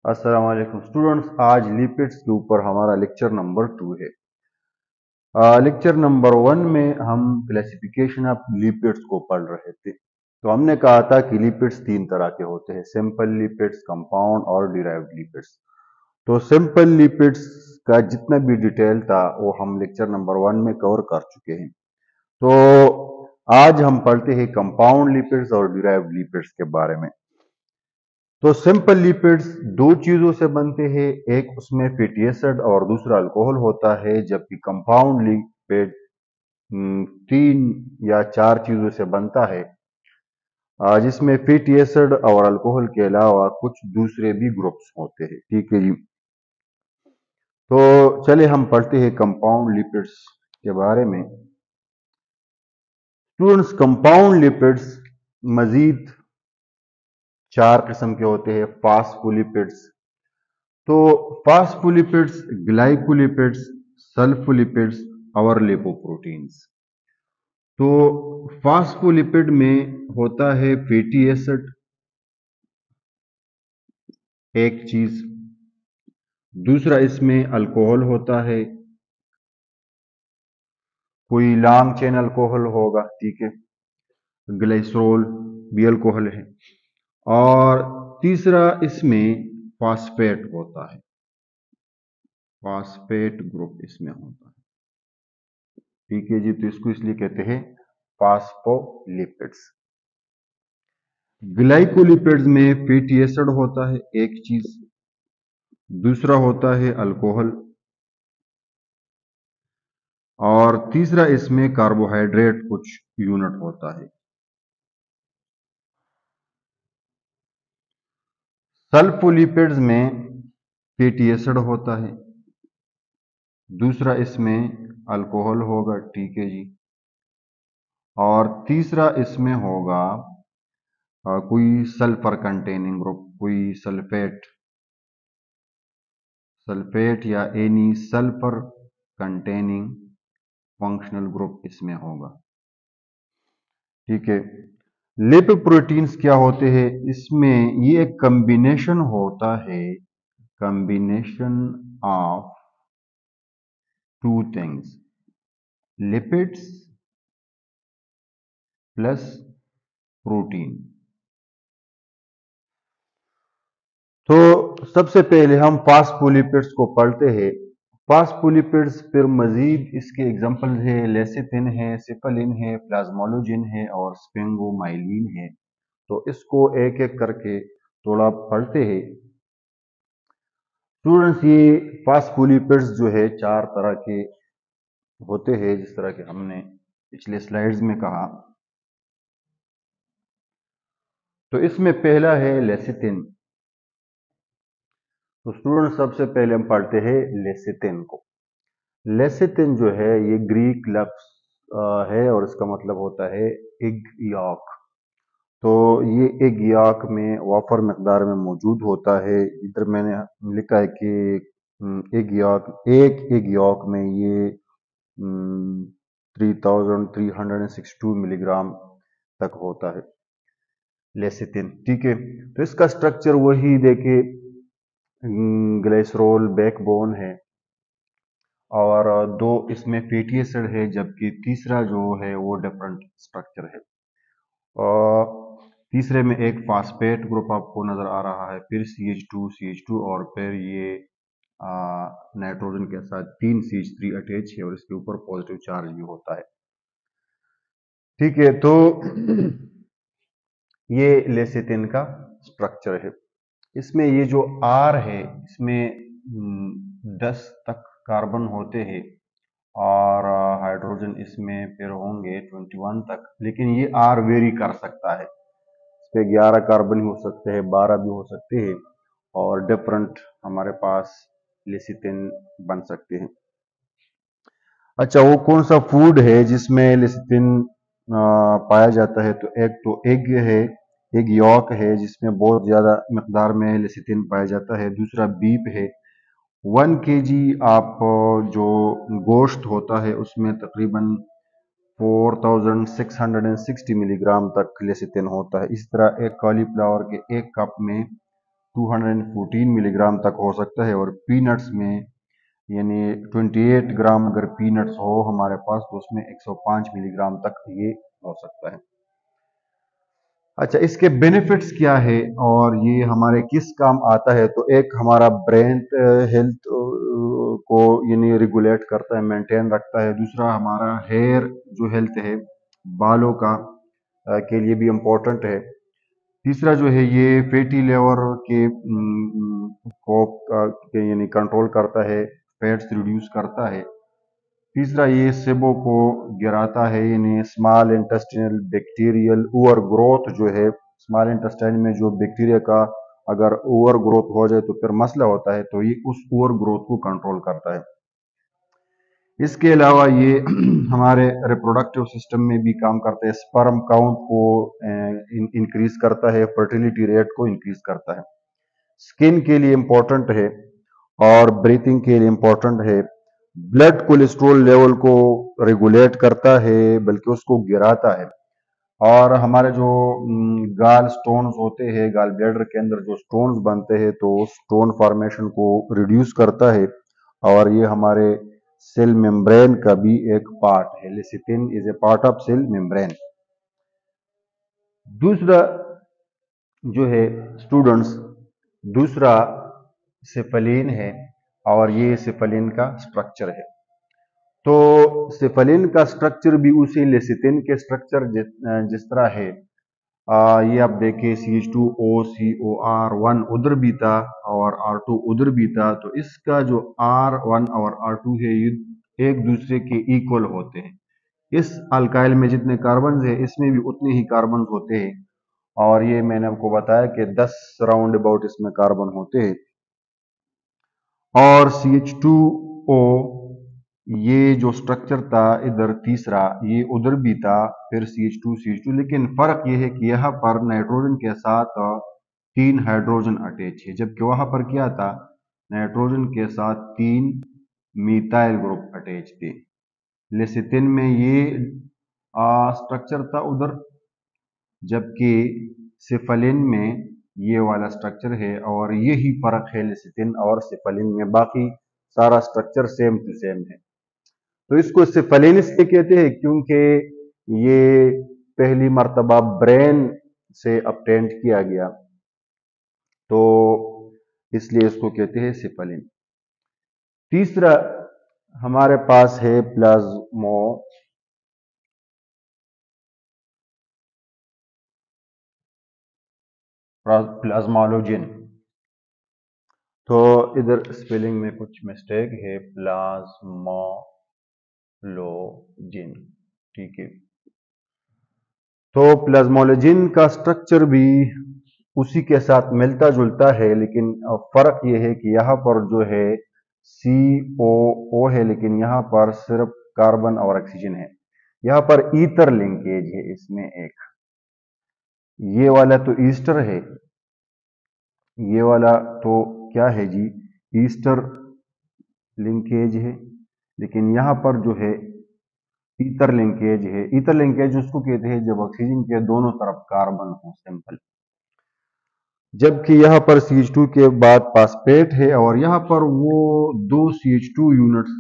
अस्सलाम वालेकुम स्टूडेंट्स। आज लिपिड्स के ऊपर हमारा लेक्चर नंबर 2 है। लेक्चर नंबर 1 में हम क्लासिफिकेशन ऑफ लिपिड्स को पढ़ रहे थे। तो हमने कहा था कि लिपिड्स 3 तरह के होते हैं, सिंपल लिपिड्स, कंपाउंड और डिराइव्ड लिपिड्स। तो सिंपल लिपिड्स का जितना भी डिटेल था वो हम लेक्चर नंबर 1 में कवर कर चुके हैं। तो आज हम पढ़ते हैं कंपाउंड लिपिड्स और डिराइव्ड लिपिड्स के बारे में। तो सिंपल लिपिड्स दो चीजों से बनते हैं, एक उसमें फैटी एसिड और दूसरा अल्कोहल होता है, जबकि कंपाउंड लिपिड 3 या 4 चीजों से बनता है, जिसमें फैटी एसिड और अल्कोहल के अलावा कुछ दूसरे भी ग्रुप्स होते हैं। ठीक है जी। तो चले हम पढ़ते हैं कंपाउंड लिपिड्स के बारे में। स्टूडेंट्स, कंपाउंड लिपिड्स मजीद 4 किस्म के होते हैं। फास्फोलिपिड्स, तो फास्फोलिपिड्स, ग्लाइकोलिपिड्स, सल्फोलिपिड्स और लिपोप्रोटीन्स। तो फास्फोलिपिड में होता है फैटी एसिड एक चीज, दूसरा इसमें अल्कोहल होता है, कोई लॉन्ग चेन अल्कोहल होगा, ठीक है, ग्लिसरॉल भी अल्कोहल है, और तीसरा इसमें फास्फेट होता है, फास्फेट ग्रुप इसमें होता है। ठीक है जी। तो इसको इसलिए कहते हैं फास्फोलिपिड्स। ग्लाइकोलिपिड्स में फैटी एसिड होता है एक चीज, दूसरा होता है अल्कोहल, और तीसरा इसमें कार्बोहाइड्रेट कुछ यूनिट होता है। सल्फोलिपिड्स में फैटी एसिड होता है, दूसरा इसमें अल्कोहल होगा, ठीक है जी, और तीसरा इसमें होगा कोई सल्फर कंटेनिंग ग्रुप, कोई सल्फेट या any sulphur containing functional group इसमें होगा। ठीक है। लिपोप्रोटीन्स क्या होते हैं? इसमें ये एक कॉम्बिनेशन होता है, combination of two things, lipids plus protein. तो सबसे पहले हम फास्फोलिपिड्स को पढ़ते हैं। फास्फोलिपिड्स फिर मजीद इसके एग्जांपल है, लेसिथिन है, सिफलिन है, प्लाज्मोलोजिन है और स्फिंगोमाइलिन है। तो इसको एक एक करके थोड़ा पढ़ते हैं। स्टूडेंट्स, ये फास्फोलिपिड्स जो है 4 तरह के होते हैं, जिस तरह के हमने पिछले स्लाइड्स में कहा। तो इसमें पहला है लेसिथिन। तो स्टूडेंट, सबसे पहले हम पढ़ते हैं लेसिथिन को। लेसिथिन जो है ये ग्रीक लफ्ज है और इसका मतलब होता है एग यॉक। तो ये एग यॉक में वाफर मकदार में मौजूद होता है। इधर मैंने लिखा है कि एक एग यॉक में ये 3362 मिलीग्राम तक होता है लेसिथिन। ठीक है। तो इसका स्ट्रक्चर वही देखे, ग्लिसरॉल बैकबोन है और 2 इसमें फैटी एसिड है, जबकि तीसरा जो है वो डिफरेंट स्ट्रक्चर है। और तीसरे में एक फास्फेट ग्रुप आपको नजर आ रहा है, फिर CH2 और फिर ये नाइट्रोजन के साथ 3 CH3 अटैच है और इसके ऊपर पॉजिटिव चार्ज भी होता है। ठीक है। तो ये लेसिथिन का स्ट्रक्चर है। इसमें ये जो R है, इसमें 10 तक कार्बन होते हैं और हाइड्रोजन इसमें फिर होंगे 21 तक, लेकिन ये R वेरी कर सकता है। इस पे 11 कार्बन भी हो सकते हैं, 12 भी हो सकते हैं और डिफरेंट हमारे पास लेसिथिन बन सकते हैं। अच्छा, वो कौन सा फूड है जिसमें लेसिथिन पाया जाता है? तो एक तो एग है, एग यॉक है जिसमें बहुत ज्यादा मकदार में लेसिथिन पाया जाता है। दूसरा बीफ है, 1 kg आप जो गोश्त होता है उसमें तकरीबन 4660 मिलीग्राम तक लेसिथिन होता है। इस तरह एक कॉलीफ्लावर के 1 कप में 214 मिलीग्राम तक हो सकता है, और पीनट्स में यानी 28 ग्राम अगर पीनट्स हो हमारे पास तो उसमें 105 मिलीग्राम तक ये हो सकता है। अच्छा, इसके बेनिफिट्स क्या है और ये हमारे किस काम आता है? तो एक हमारा ब्रेन हेल्थ को यानी रेगुलेट करता है, मेंटेन रखता है। दूसरा हमारा हेयर जो हेल्थ है, बालों का के लिए भी इम्पोर्टेंट है। तीसरा जो है ये फैटी लिवर के को यानी कंट्रोल करता है, फैट्स रिड्यूस करता है। तीसरा ये सेबों को गिराता है, यानी small intestinal bacterial over growth जो है, स्मॉल इंटेस्टाइन में जो बैक्टीरिया का अगर ओवर ग्रोथ हो जाए तो फिर मसला होता है, तो ये उस ओवर ग्रोथ को कंट्रोल करता है। इसके अलावा ये हमारे रिप्रोडक्टिव सिस्टम में भी काम करते हैं, स्पर्म काउंट को इंक्रीज करता है, फर्टिलिटी रेट को इंक्रीज करता है। स्किन के लिए इम्पोर्टेंट है और ब्रीथिंग के लिए इम्पोर्टेंट है। ब्लड कोलेस्ट्रॉल लेवल को रेगुलेट करता है, बल्कि उसको गिराता है। और हमारे जो गाल स्टोन्स होते हैं, गाल ब्लैडर के अंदर जो स्टोन्स बनते हैं, तो स्टोन फॉर्मेशन को रिड्यूस करता है। और ये हमारे सेल मेम्ब्रेन का भी एक पार्ट है। Lecithin is a part of cell membrane. दूसरा जो है स्टूडेंट्स, दूसरा सिफलिन है, और ये सिफलिन का स्ट्रक्चर है। तो सिफलिन का स्ट्रक्चर भी उसी लेसिथिन के स्ट्रक्चर जिस तरह है। ये आप देखिए CH2OCOR1 उधर भी था और R2 उधर भी था, तो इसका जो R1 और R2 है ये एक दूसरे के इक्वल होते हैं। इस अल्काइल में जितने कार्बन है इसमें भी उतने ही कार्बन होते हैं, और ये मैंने आपको बताया कि 10 राउंड अबाउट इसमें कार्बन होते हैं। और CH2O ये जो स्ट्रक्चर था इधर तीसरा, ये उधर भी था, फिर CH2, लेकिन फर्क ये है कि यहाँ पर नाइट्रोजन के साथ 3 हाइड्रोजन अटैच है, जबकि वहां पर क्या था, नाइट्रोजन के साथ 3 मिथाइल ग्रुप अटैच थे। लेसिथिन में ये स्ट्रक्चर था उधर, जबकि सिफलिन में ये वाला स्ट्रक्चर है, और यही फर्क है लेसिथिन और सिफलिन में, बाकी सारा स्ट्रक्चर सेम टू सेम है। तो इसको सिफलिन इसलिए कहते हैं क्योंकि ये पहली मर्तबा ब्रेन से अपटेंड किया गया, तो इसलिए इसको कहते हैं सिफलिन। तीसरा हमारे पास है प्लाज्मोलोजिन। तो इधर स्पेलिंग में कुछ मिस्टेक है, प्लाज्मोलोजिन, ठीक है। तो प्लाज्मोलोजिन का स्ट्रक्चर भी उसी के साथ मिलता जुलता है, लेकिन फर्क यह है कि यहाँ पर जो है COO है, लेकिन यहाँ पर सिर्फ कार्बन और ऑक्सीजन है। यहाँ पर ईथर लिंकेज है इसमें एक, ये वाला तो ईस्टर है, ये वाला तो क्या है जी, ईस्टर लिंकेज है, लेकिन यहाँ पर जो है ईथर लिंकेज है। ईथर लिंकेज उसको कहते हैं जब ऑक्सीजन के दोनों तरफ कार्बन हो, सिंपल। जबकि यहाँ पर CH2 के बाद फास्फेट है, और यहाँ पर वो 2 CH2 यूनिट्स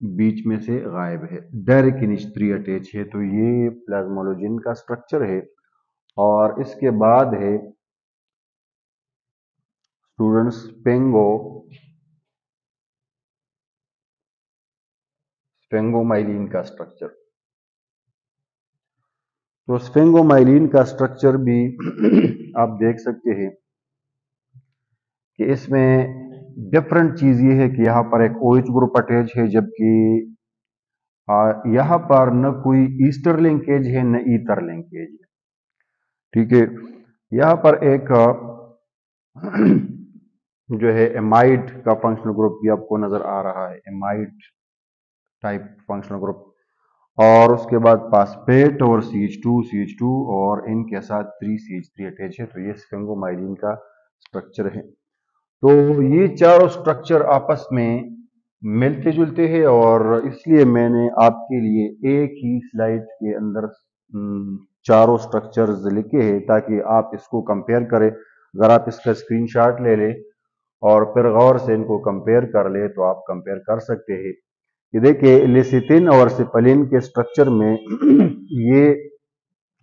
बीच में से गायब है, डायरेक्ट इनिच 3 अटैच है। तो ये प्लाज्मोलोजिन का स्ट्रक्चर है। और इसके बाद है स्टूडेंट्स स्फेंगोमाइलिन का स्ट्रक्चर। तो स्फेंगोमाइलिन का स्ट्रक्चर भी आप देख सकते हैं कि इसमें डिफरेंट चीज ये है कि यहाँ पर एक OH ग्रुप अटैच है, जबकि यहाँ पर न कोई ईस्टर लिंकेज है न ईथर लिंकेज है, ठीक है। यहाँ पर एक जो है एमाइड का फंक्शनल ग्रुप भी आपको नजर आ रहा है, एमाइड टाइप फंक्शनल ग्रुप। और उसके बाद फास्फेट और CH2 और इनके साथ 3CH3 अटैच है। तो ये स्फेंगोमाइलिन का स्ट्रक्चर है। तो ये चारों स्ट्रक्चर आपस में मिलते जुलते हैं, और इसलिए मैंने आपके लिए एक ही स्लाइड के अंदर चारों स्ट्रक्चर्स लिखे हैं ताकि आप इसको कंपेयर करें। अगर आप इसका स्क्रीनशॉट ले लें और फिर गौर से इनको कंपेयर कर ले तो आप कंपेयर कर सकते हैं कि देखिए लेसिथिन और सिपलिन के स्ट्रक्चर में ये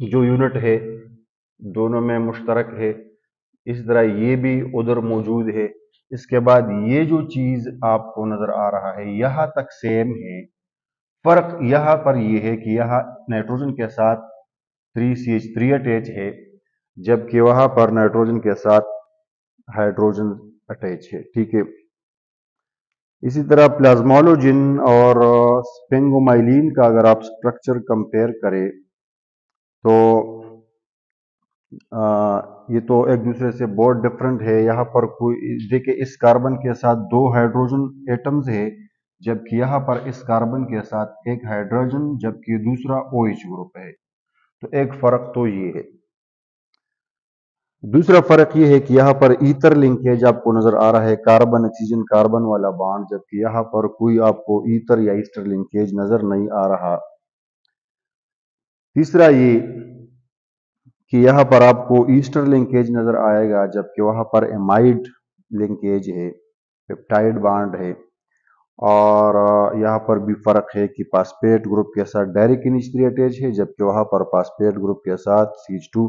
जो यूनिट है दोनों में मुश्तरक है, इस तरह ये भी उधर मौजूद है। इसके बाद ये जो चीज आपको नजर आ रहा है यहां तक सेम है। फर्क यहाँ पर ये है कि यहाँ नाइट्रोजन के साथ 3CH3 अटैच है, जबकि वहां पर नाइट्रोजन के साथ हाइड्रोजन अटैच है। ठीक है, इसी तरह प्लाज्मोलोजिन और स्पेंगोमाइलिन का अगर आप स्ट्रक्चर कंपेयर करें तो ये तो एक दूसरे से बहुत डिफरेंट है। यहाँ पर कोई देखिए इस कार्बन के साथ 2 हाइड्रोजन एटम्स है, जबकि यहाँ पर इस कार्बन के साथ एक हाइड्रोजन जबकि दूसरा OH ग्रुप है। तो एक फर्क तो ये है। दूसरा फर्क ये है कि यहाँ पर ईथर लिंकेज आपको नजर आ रहा है, कार्बन ऑक्सीजन कार्बन वाला बॉन्ड, जबकि यहाँ पर कोई आपको ईथर या ईस्टर लिंकेज नजर नहीं आ रहा। तीसरा ये कि यहाँ पर आपको ईस्टर लिंकेज नजर आएगा, जबकि वहां पर एमाइड लिंकेज है, पेप्टाइड बॉन्ड है। और यहाँ पर भी फर्क है कि फास्फेट ग्रुप के साथ डायरेक्ट NH3 अटैच है, जबकि वहां पर फास्फेट ग्रुप के साथ CH2।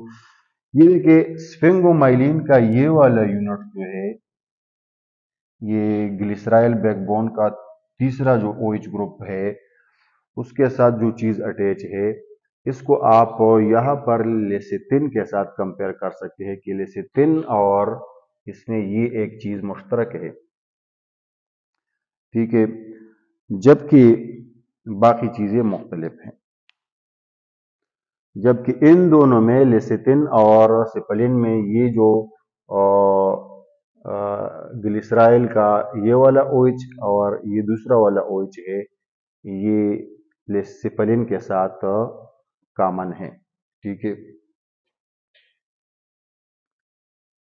ये देखिए स्फिंगोमाइलिन का ये वाला यूनिट जो है ये ग्लिसराइल बैकबोन का तीसरा जो OH ग्रुप है उसके साथ जो चीज अटैच है, इसको आप यहाँ पर लेसिथिन के साथ कंपेयर कर सकते हैं कि लेसिथिन और इसमें ये एक चीज मुश्तरक है। ठीक है, जबकि बाकी चीजें मुख्तलिफ हैं। जबकि इन दोनों में लेसिथिन और सिपलिन में ये जो ग्लिसराइल का ये वाला OH और ये दूसरा वाला OH है, ये सिपलिन के साथ कॉमन है। ठीक है,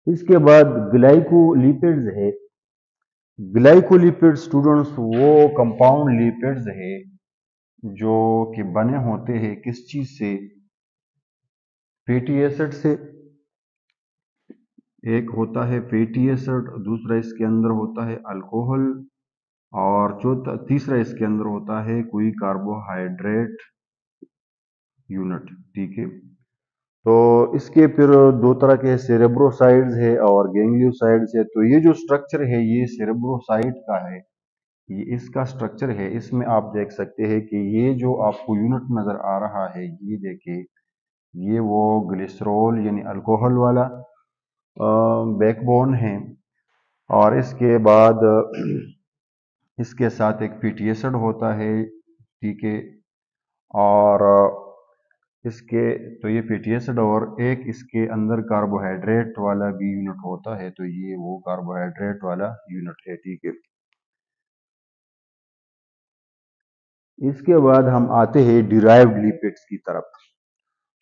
इसके बाद ग्लाइकोलिपिड्स है। ग्लाइकोलिपिड स्टूडेंट्स वो कंपाउंड लिपिड्स है जो कि बने होते हैं किस चीज से, फैटी एसिड से। एक होता है फैटी एसिड, दूसरा इसके अंदर होता है अल्कोहल, और चौथा तीसरा इसके अंदर होता है कोई कार्बोहाइड्रेट यूनिट। ठीक है, तो इसके फिर दो तरह के सेरेब्रोसाइड्स है और गैंग्लियोसाइड्स है। तो ये जो स्ट्रक्चर है ये सेरेब्रोसाइड का है, ये इसका स्ट्रक्चर है। इसमें आप देख सकते हैं कि ये जो आपको यूनिट नजर आ रहा है ये देखिए, ये वो ग्लिसरॉल यानी अल्कोहल वाला बैकबोन है, और इसके बाद इसके साथ एक फैटी एसिड होता है। ठीक है, और इसके तो ये फैटी एसिड और एक इसके अंदर कार्बोहाइड्रेट वाला भी यूनिट होता है, तो ये वो कार्बोहाइड्रेट वाला यूनिट है। ठीक है, इसके बाद हम आते हैं डिराइव्ड लिपिड्स की तरफ।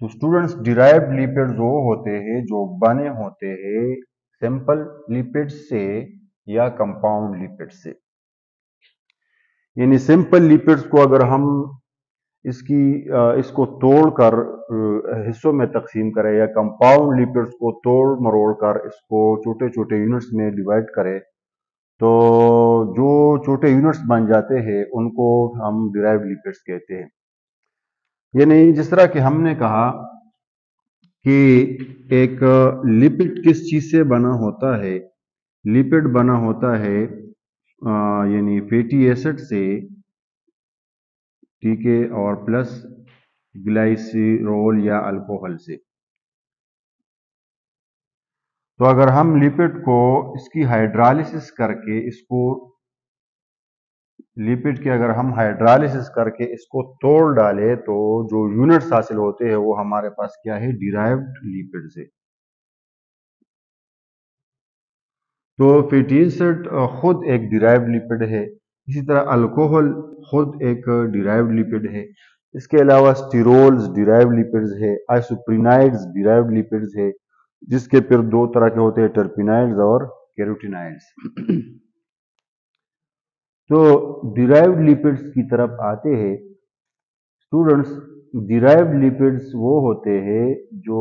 तो स्टूडेंट्स डिराइव्ड लिपिड्स वो होते हैं जो बने होते हैं सिंपल लिपिड्स से या कंपाउंड लिपिड्स से। यानी सिंपल लिपिड्स को अगर हम इसको तोड़कर हिस्सों में तकसीम करें या कंपाउंड लिपिड्स को तोड़ मरोड़ कर इसको छोटे छोटे यूनिट्स में डिवाइड करें, तो जो छोटे यूनिट्स बन जाते हैं उनको हम डिराइव्ड लिपिड्स कहते हैं। यानी जिस तरह कि हमने कहा कि एक लिपिड किस चीज से बना होता है, लिपिड बना होता है यानी फैटी एसिड से। ठीक है, और प्लस ग्लाइसिरोल या अल्कोहल से। तो अगर हम लिपिड को इसकी हाइड्रोलिसिस करके इसको लिपिड के अगर हम हाइड्रोलिसिस करके इसको तोड़ डालें तो जो यूनिट्स हासिल होते हैं वो हमारे पास क्या है, डिराइव्ड लिपिड से। तो फैटी एसिड खुद एक डिराइव्ड लिपिड है, इसी तरह अल्कोहल खुद एक डिराइव्ड लिपिड है। इसके अलावा स्टीरोल्स डिराइव्ड लिपिड्स है, आइसोप्रिनाइड्स डिराइव्ड लिपिड्स है, जिसके फिर दो तरह के होते हैं, टर्पिनाइड्स और कैरोटिनाइड्स। तो डिराइव्ड लिपिड्स की तरफ आते हैं स्टूडेंट्स। डिराइव्ड लिपिड्स वो होते हैं जो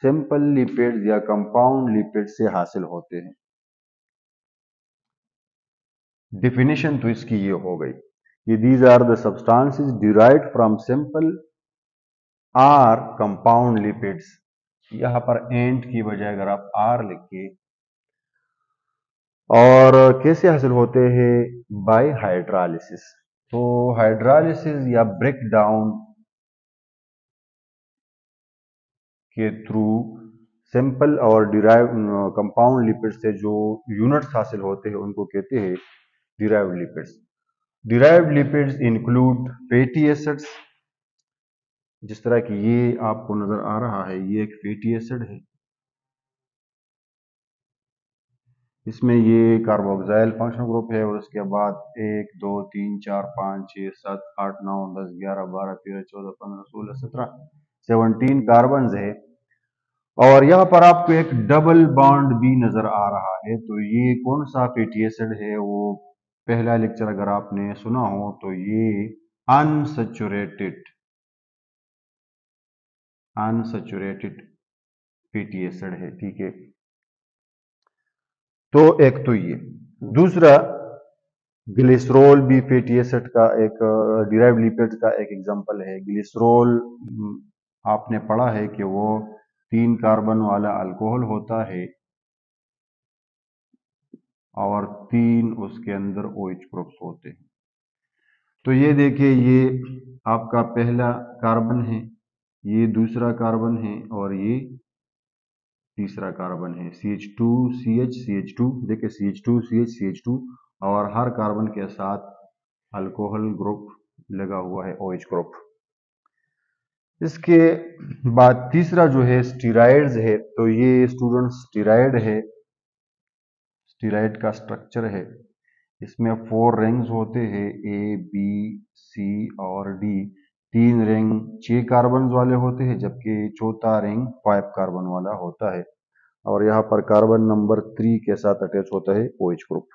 सिंपल लिपिड्स या कंपाउंड लिपिड्स से हासिल होते हैं। डेफिनेशन तो इसकी ये हो गई कि these are the substances derived from simple or compound lipids. यहां पर एंड की बजाय अगर आप आर लिखिए, और कैसे हासिल होते हैं? Bye hydrolysis. तो हाइड्रोलिसिस या ब्रेक डाउन के थ्रू सिंपल और डिराइव कंपाउंड लिपिड्स से जो यूनिट्स हासिल होते हैं उनको कहते हैं derived lipids. Derived lipids include fatty acids, जिस तरह की ये आपको नजर आ रहा है, ये एक फैटी एसिड है। इसमें ये कार्बोक्सिल फंक्शनल ग्रुप है, और उसके बाद 1 2 3 4 5 6 7 8 9 10 11 12 13 14 15 16 17 17 कार्बन है। और यहाँ पर आपको एक डबल बॉन्ड भी नजर आ रहा है। तो ये कौन सा फैटी एसिड है? वो पहला लेक्चर अगर आपने सुना हो तो ये अनसैचुरेटेड फैटी एसिड है। ठीक है, तो एक तो ये। दूसरा, ग्लिसरॉल भी फैटी एसिड का एक डिराइव्ड लिपिड का एक एग्जांपल है। ग्लिसरॉल आपने पढ़ा है कि वो 3 कार्बन वाला अल्कोहल होता है और 3 उसके अंदर OH ग्रुप्स होते हैं। तो ये देखिए, ये आपका पहला कार्बन है, ये दूसरा कार्बन है, और ये तीसरा कार्बन है। CH2 CH CH2, देखिए CH2 CH CH2, और हर कार्बन के साथ अल्कोहल ग्रुप लगा हुआ है, OH ग्रुप। इसके बाद तीसरा जो है स्टीराइड्स है। तो ये स्टूडेंट स्टीराइड है, स्टीराइड का स्ट्रक्चर है। इसमें 4 रिंग्स होते हैं, A B C और D। 3 रिंग 6 कार्बन वाले होते हैं, जबकि चौथा रिंग 5 कार्बन वाला होता है। और यहाँ पर कार्बन नंबर 3 के साथ अटैच होता है OH ग्रुप।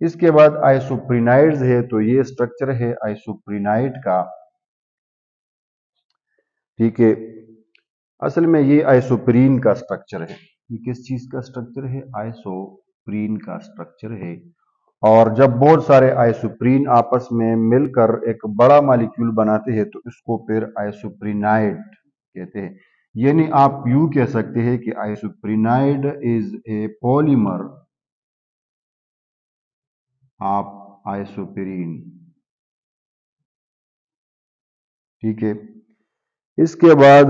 इसके बाद आइसोप्रीनाइड्स है। तो ये स्ट्रक्चर है आइसोप्रीनाइड का। ठीक है, असल में ये आइसोप्रीन का स्ट्रक्चर है। ये किस चीज का स्ट्रक्चर है? आइसोप्रीन का स्ट्रक्चर है। और जब बहुत सारे आइसोप्रीन आपस में मिलकर एक बड़ा मॉलिक्यूल बनाते हैं तो इसको फिर आइसोप्रीनाइड कहते हैं। यानी आप यूं कह सकते हैं कि isoprenoid is a polymer of isoprene. ठीक है, इसके बाद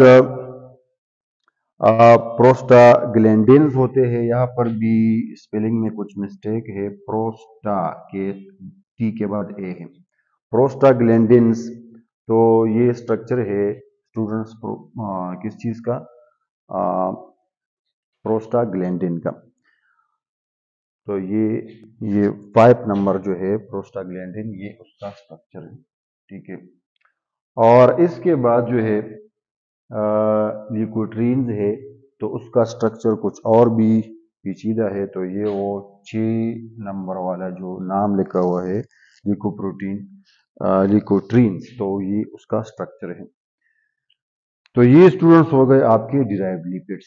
प्रोस्टाग्लैंडिन्स होते हैं। यहाँ पर भी स्पेलिंग में कुछ मिस्टेक है, प्रोस्टा के टी के बाद ए है, प्रोस्टाग्लैंडिन्स। तो ये स्ट्रक्चर है स्टूडेंट्स किस चीज का? प्रोस्टाग्लैंडिन का। तो ये 5 नंबर जो है प्रोस्टाग्लैंडिन, ये उसका स्ट्रक्चर है। ठीक है, और इसके बाद जो है ल्यूकोट्रीन्स है। तो उसका स्ट्रक्चर कुछ और भी पेचीदा है। तो ये वो 6 नंबर वाला जो नाम लिखा हुआ है ल्यूकोप्रोटीन, ल्यूकोट्रीन्स, तो ये उसका स्ट्रक्चर है। तो ये स्टूडेंट्स हो गए आपके डिराइव्ड लिपिड्स।